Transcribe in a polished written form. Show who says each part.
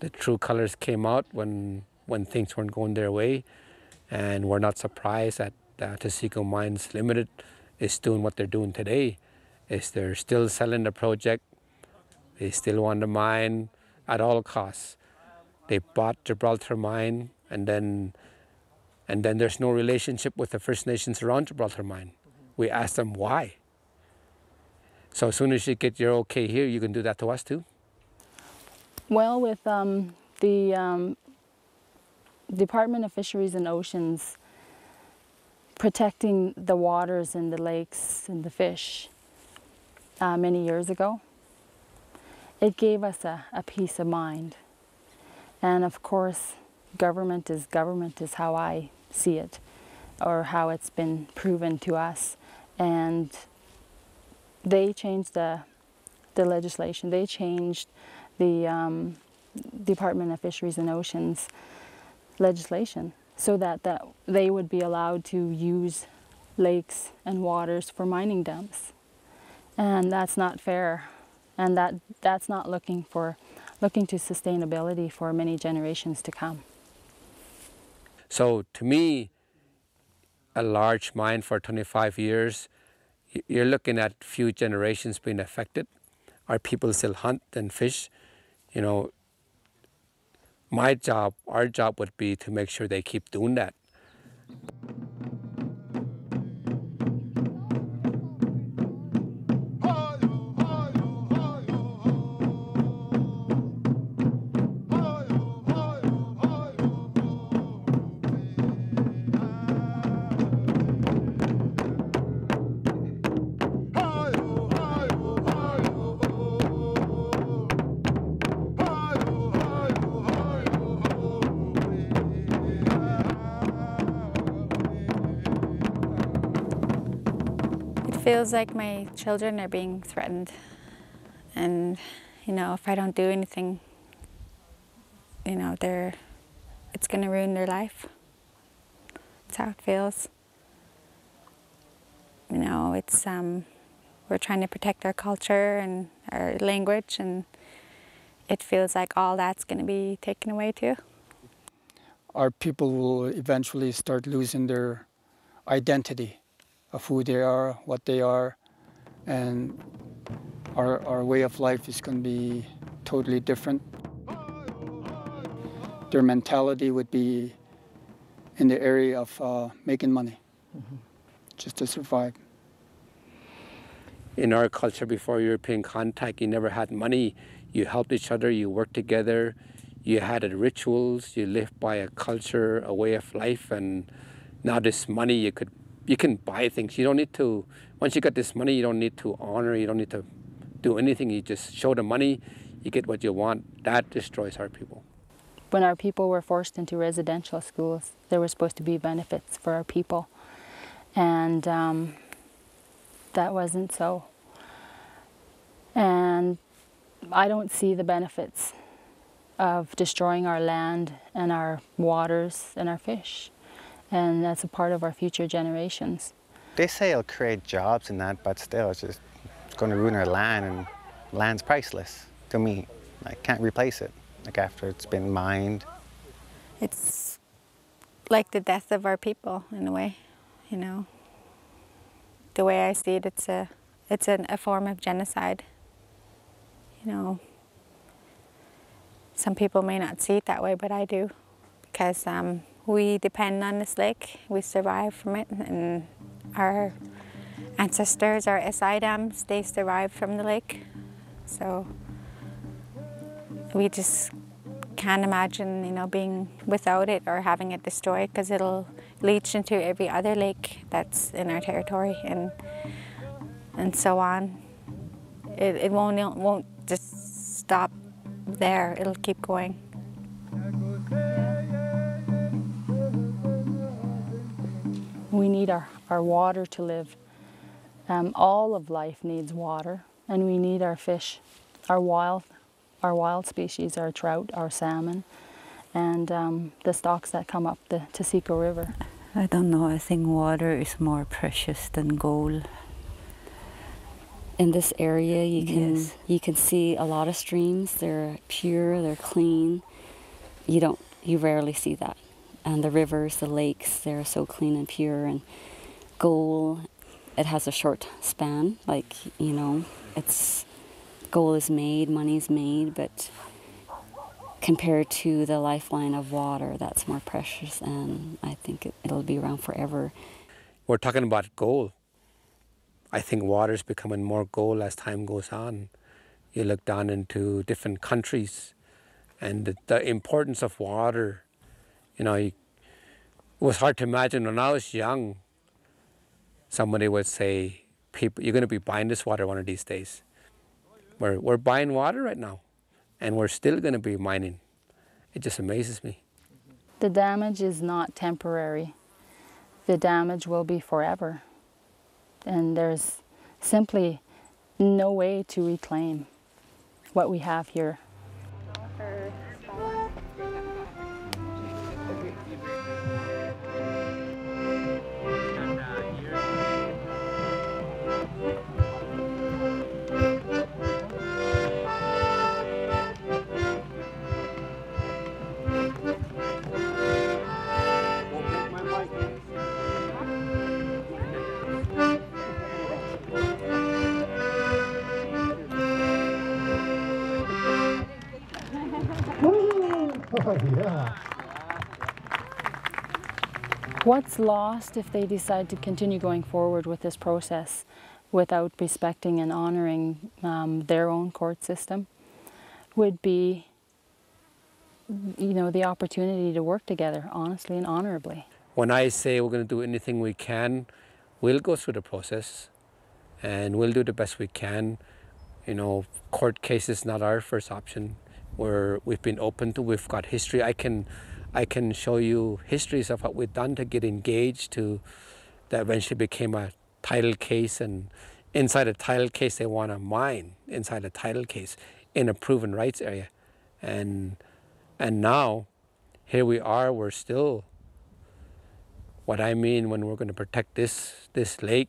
Speaker 1: The true colors came out when things weren't going their way, and we're not surprised that Taseko Mines Limited is doing what they're doing today. Is they're still selling the project. They still want to mine at all costs. They bought Gibraltar Mine, and then there's no relationship with the First Nations around Gibraltar Mine. We asked them why. So as soon as you get your okay here, you can do that to us too?
Speaker 2: Well, with the Department of Fisheries and Oceans protecting the waters and the lakes and the fish many years ago, it gave us a peace of mind. And of course, government is how I see it, or how it's been proven to us. And they changed the legislation. They changed the Department of Fisheries and Oceans legislation so that they would be allowed to use lakes and waters for mining dumps. And that's not fair. And that's not looking to sustainability for many generations to come.
Speaker 1: So to me, a large mine for 25 years, you're looking at few generations being affected. Our people still hunt and fish. You know, our job would be to make sure they keep doing that.
Speaker 3: It feels like my children are being threatened, and you know, if I don't do anything, you know, it's going to ruin their life. That's how it feels. You know, it's we're trying to protect our culture and our language, and it feels like all that's going to be taken away too.
Speaker 4: Our people will eventually start losing their identity of who they are, what they are, and our way of life is going to be totally different. Their mentality would be in the area of making money, just to survive.
Speaker 1: In our culture, before European contact, you never had money. You helped each other, you worked together, you had rituals, you lived by a culture, a way of life, and now this money, you can buy things. You don't need to, once you got this money, you don't need to honor, you don't need to do anything. You just show the money, you get what you want. That destroys our people.
Speaker 2: When our people were forced into residential schools, there were supposed to be benefits for our people. And that wasn't so. And I don't see the benefits of destroying our land and our waters and our fish. And that's a part of our future generations.
Speaker 5: They say it'll create jobs and that, but still it's going to ruin our land, and land's priceless to me. I can't replace it, like after it's been mined.
Speaker 3: It's like the death of our people in a way, you know. The way I see it, it's a form of genocide. You know, some people may not see it that way, but I do, because we depend on this lake. We survive from it, and our ancestors, our Isidams, they survived from the lake. So we just can't imagine, you know, being without it or having it destroyed, because it'll leach into every other lake that's in our territory, and so on. It won't just stop there. It'll keep going.
Speaker 2: We need our water to live. All of life needs water, and we need our fish, our wild species, our trout, our salmon, and the stocks that come up the Taseko River.
Speaker 6: I don't know, I think water is more precious than gold. In this area,
Speaker 2: Yes.
Speaker 6: you can see a lot of streams. They're pure, they're clean. You rarely see that. And the rivers, the lakes, they're so clean and pure. And gold, it has a short span. Like, you know, gold is made, money's made, but compared to the lifeline of water, that's more precious, and I think it'll be around forever.
Speaker 1: We're talking about gold. I think water's becoming more gold as time goes on. You look down into different countries, and the importance of water, you know, it was hard to imagine when I was young, somebody would say, "People, you're going to be buying this water one of these days." We're buying water right now, and we're still going to be mining. It just amazes me.
Speaker 2: The damage is not temporary. The damage will be forever. And there's simply no way to reclaim what we have here. What's lost if they decide to continue going forward with this process without respecting and honoring their own court system would be, you know, the opportunity to work together honestly and honorably.
Speaker 1: When I say we're going to do anything we can, we'll go through the process and we'll do the best we can. You know, court case is not our first option. We've been open to, we've got history. I can show you histories of what we've done to get engaged to that eventually became a title case, and inside a title case they want to mine inside a title case in a proven rights area. And now here we are, we're still, what I mean when we're going to protect this lake